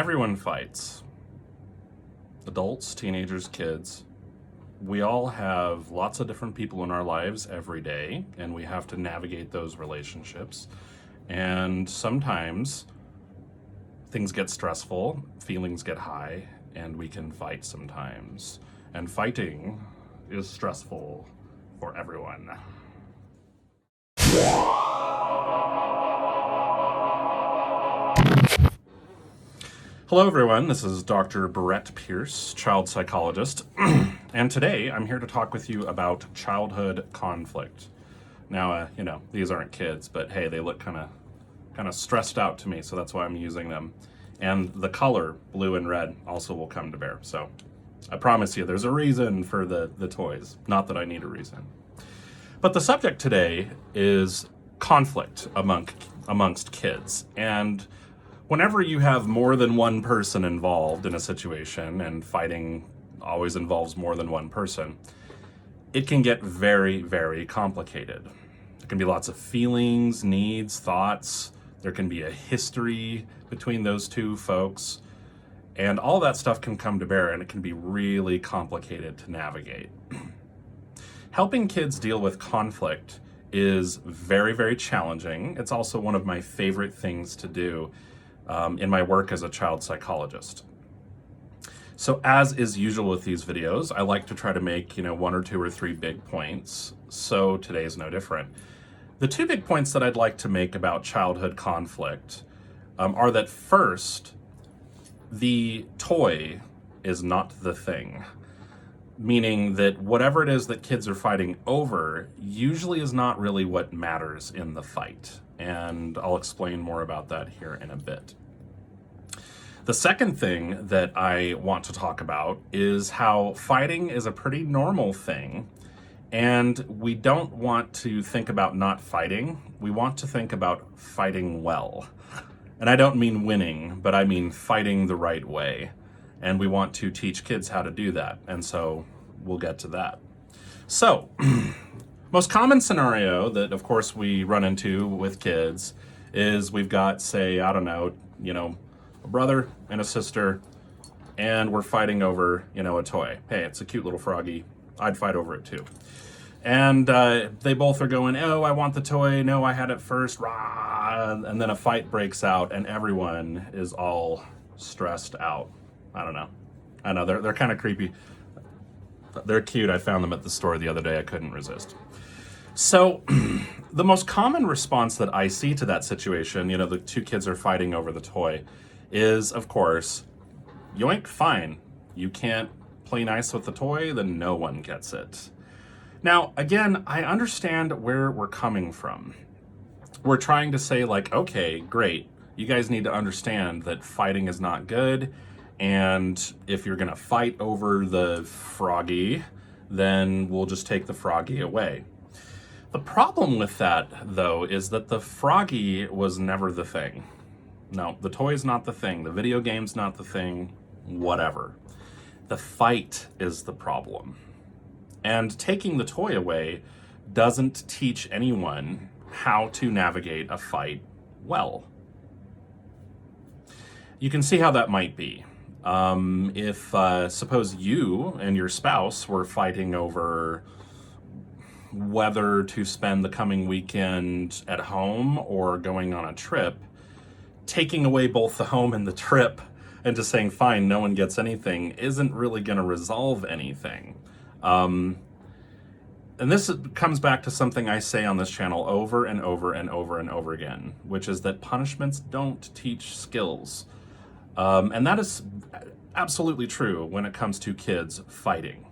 Everyone fights. Adults, teenagers, kids. We all have lots of different people in our lives every day, and we have to navigate those relationships. And sometimes things get stressful, feelings get high, and we can fight sometimes. And fighting is stressful for everyone. Hello everyone, this is Dr. Pearce, child psychologist, and today I'm here to talk with you about childhood conflict. Now, these aren't kids, but hey, they look kind of stressed out to me, so that's why I'm using them. And the color, blue and red, also will come to bear. So I promise you, there's a reason for the toys. Not that I need a reason. But the subject today is conflict amongst kids. And whenever you have more than one person involved in a situation, and fighting always involves more than one person, it can get very, very complicated. There can be lots of feelings, needs, thoughts. There can be a history between those two folks. And all that stuff can come to bear, and it can be really complicated to navigate. Helping kids deal with conflict is very, very challenging. It's also one of my favorite things to do in my work as a child psychologist. So as is usual with these videos, I like to try to make, one or two or three big points. So today's no different. The two big points that I'd like to make about childhood conflict are that first, the toy is not the thing. Meaning that whatever it is that kids are fighting over usually is not really what matters in the fight. And I'll explain more about that here in a bit. The second thing that I want to talk about is how fighting is a pretty normal thing, and we don't want to think about not fighting. We want to think about fighting well. And I don't mean winning, but I mean fighting the right way. And we want to teach kids how to do that, and so we'll get to that. So, most common scenario that, of course, we run into with kids is we've got, say, a brother and a sister, and we're fighting over, a toy. Hey, it's a cute little froggy. I'd fight over it too. And they both are going, oh, I want the toy. No, I had it first. Rah! And then a fight breaks out, and everyone is all stressed out. I don't know. I know, they're kind of creepy. They're cute. I found them at the store the other day. I couldn't resist. So the most common response that I see to that situation, the two kids are fighting over the toy, is, of course, yoink, fine. You can't play nice with the toy, then no one gets it. Now, again, I understand where we're coming from. We're trying to say, okay, great. You guys need to understand that fighting is not good. And if you're going to fight over the froggy, then we'll just take the froggy away. The problem with that, though, is that the froggy was never the thing. No, the toy's not the thing. The video game's not the thing. Whatever. The fight is the problem. And taking the toy away doesn't teach anyone how to navigate a fight well. You can see how that might be. If suppose you and your spouse were fighting over whether to spend the coming weekend at home or going on a trip, taking away both the home and the trip and just saying, fine, no one gets anything, isn't really going to resolve anything. And this comes back to something I say on this channel over and over and over and over again, which is that punishments don't teach skills. And that is absolutely true when it comes to kids fighting.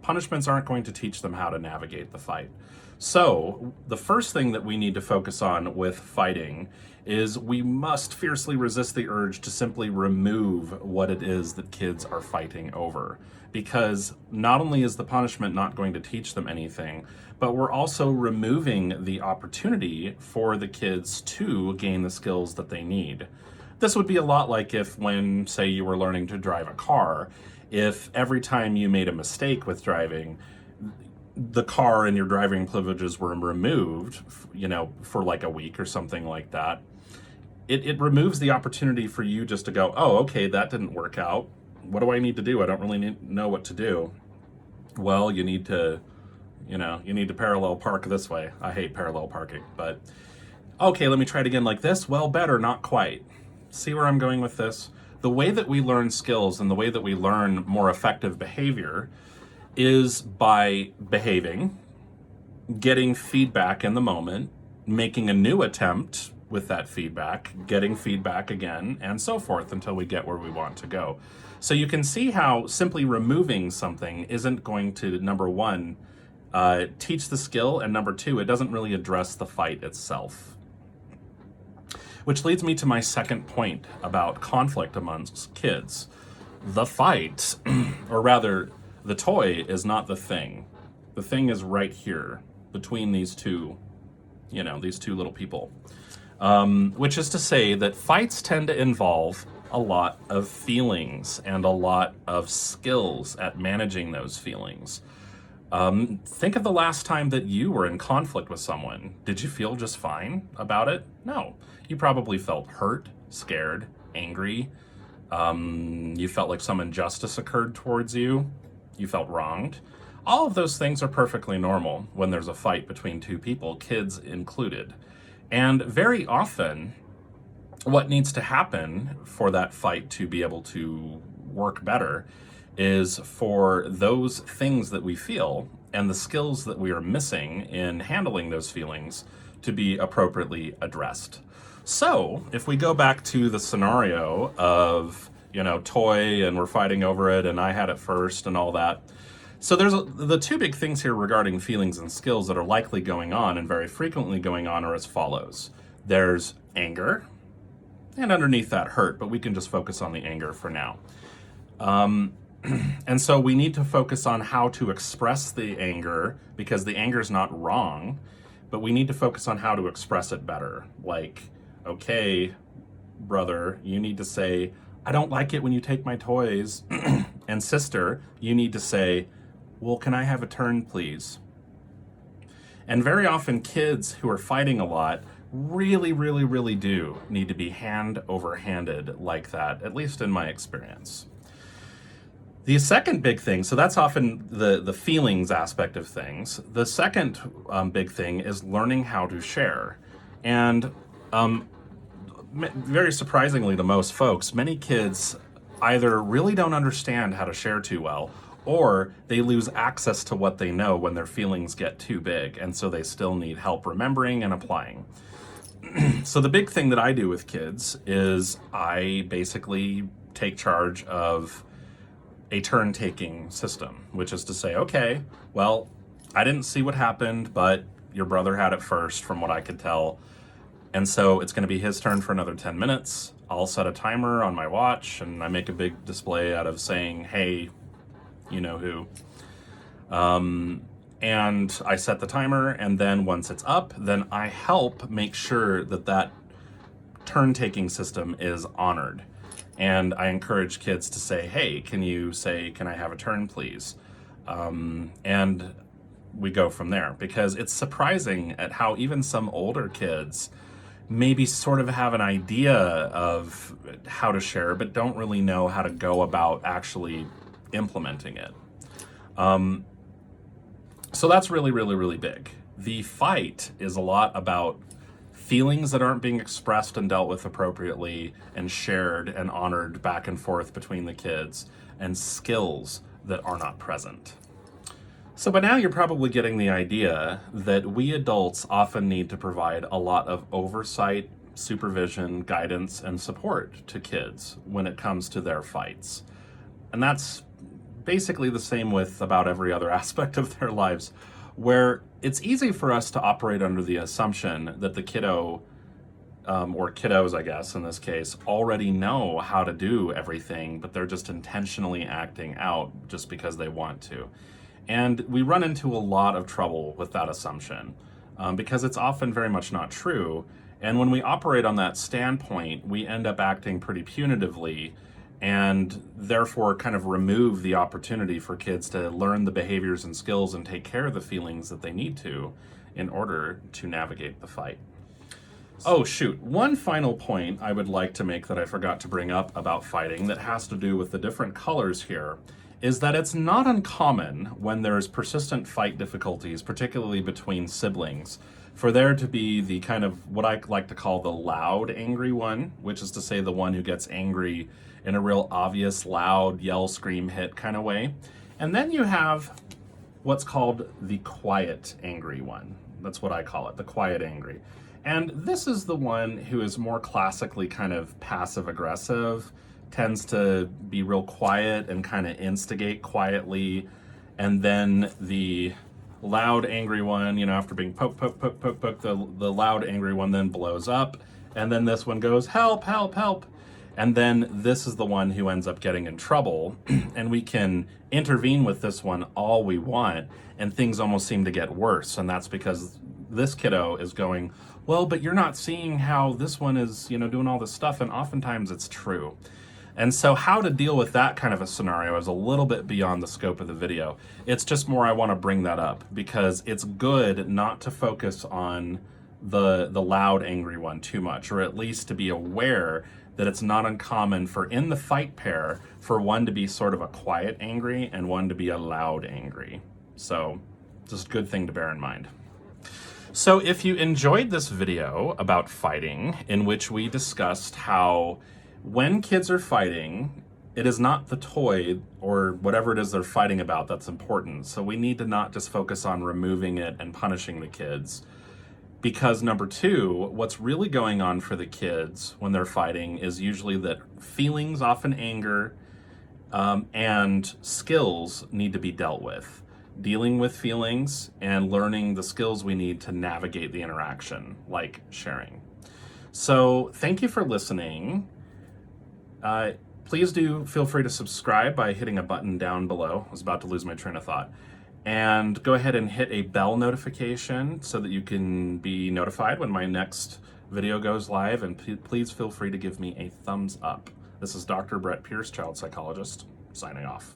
Punishments aren't going to teach them how to navigate the fight. So the first thing that we need to focus on with fighting is we must fiercely resist the urge to simply remove what it is that kids are fighting over. Because not only is the punishment not going to teach them anything, but we're also removing the opportunity for the kids to gain the skills that they need. This would be a lot like when, say, you were learning to drive a car. If every time you made a mistake with driving, the car and your driving privileges were removed, for like a week or something like that, it removes the opportunity for you just to go, oh, okay, that didn't work out. What do I need to do? I don't really know what to do. Well, you need to parallel park this way. I hate parallel parking, but okay, let me try it again like this. Well, better, not quite. See where I'm going with this? The way that we learn skills and the way that we learn more effective behavior is by behaving, getting feedback in the moment, making a new attempt with that feedback, getting feedback again, and so forth until we get where we want to go. So you can see how simply removing something isn't going to, number one, teach the skill, and number two, it doesn't really address the fight itself. Which leads me to my second point about conflict amongst kids. The fight, or rather, the toy is not the thing. The thing is right here between these two little people. Which is to say that fights tend to involve a lot of feelings and a lot of skills at managing those feelings. Think of the last time that you were in conflict with someone. Did you feel just fine about it? No. You probably felt hurt, scared, angry. You felt like some injustice occurred towards you. You felt wronged. All of those things are perfectly normal when there's a fight between two people, kids included. And very often, what needs to happen for that fight to be able to work better is for those things that we feel and the skills that we are missing in handling those feelings to be appropriately addressed. So, if we go back to the scenario of, toy and we're fighting over it and I had it first and all that. So the two big things here regarding feelings and skills that are likely going on and very frequently going on are as follows. There's anger, and underneath that hurt, but we can just focus on the anger for now. And so we need to focus on how to express the anger, because the anger is not wrong, but we need to focus on how to express it better. Like, okay, brother, you need to say, I don't like it when you take my toys. And sister, you need to say, well, can I have a turn, please? And very often kids who are fighting a lot really, really, really do need to be hand over handed like that, at least in my experience. The second big thing, so that's often the feelings aspect of things. The second big thing is learning how to share. And very surprisingly to most folks, many kids either really don't understand how to share too well, or they lose access to what they know when their feelings get too big, and so they still need help remembering and applying. So the big thing that I do with kids is I basically take charge of a turn-taking system, which is to say, okay, well, I didn't see what happened, but your brother had it first from what I could tell, and so it's going to be his turn for another 10 minutes. I'll set a timer on my watch, and I make a big display out of saying, hey, you know who. And I set the timer, and then once it's up, then I help make sure that that turn-taking system is honored. And I encourage kids to say, hey, can I have a turn, please? And we go from there, because it's surprising at how even some older kids maybe sort of have an idea of how to share, but don't really know how to go about actually implementing it. So that's really, really, really big. The fight is a lot about feelings that aren't being expressed and dealt with appropriately and shared and honored back and forth between the kids, and skills that are not present. So by now you're probably getting the idea that we adults often need to provide a lot of oversight, supervision, guidance, and support to kids when it comes to their fights. And that's basically the same with about every other aspect of their lives, where it's easy for us to operate under the assumption that the kiddo, or kiddos, I guess, in this case, already know how to do everything, but they're just intentionally acting out just because they want to. And we run into a lot of trouble with that assumption, because it's often very much not true. And when we operate on that standpoint, we end up acting pretty punitively, and therefore kind of remove the opportunity for kids to learn the behaviors and skills and take care of the feelings that they need to in order to navigate the fight. Oh, shoot. One final point I would like to make that I forgot to bring up about fighting that has to do with the different colors here is that it's not uncommon when there's persistent fight difficulties, particularly between siblings, for there to be the kind of what I like to call the loud angry one, which is to say the one who gets angry in a real obvious, loud, yell, scream, hit kind of way. And then you have what's called the quiet angry one. That's what I call it, the quiet angry. And this is the one who is more classically kind of passive aggressive, tends to be real quiet and kind of instigate quietly. And then the loud angry one, after being poke, the loud angry one then blows up. And then this one goes, help, help, help. And then this is the one who ends up getting in trouble. And we can intervene with this one all we want, and things almost seem to get worse. And that's because this kiddo is going, well, but you're not seeing how this one is, doing all this stuff. And oftentimes it's true. And so how to deal with that kind of a scenario is a little bit beyond the scope of the video. It's just more I want to bring that up because it's good not to focus on the loud angry one too much, or at least to be aware that it's not uncommon for in the fight pair for one to be sort of a quiet angry and one to be a loud angry. So just a good thing to bear in mind. So if you enjoyed this video about fighting, in which we discussed how when kids are fighting, it is not the toy or whatever it is they're fighting about that's important. So we need to not just focus on removing it and punishing the kids. Because number two, what's really going on for the kids when they're fighting is usually that feelings, often anger, and skills need to be dealt with. Dealing with feelings and learning the skills we need to navigate the interaction, like sharing. So thank you for listening. Please do feel free to subscribe by hitting a button down below. I was about to lose my train of thought. And go ahead and hit a bell notification so that you can be notified when my next video goes live. And please feel free to give me a thumbs up. This is Dr. Brett Pearce, child psychologist, signing off.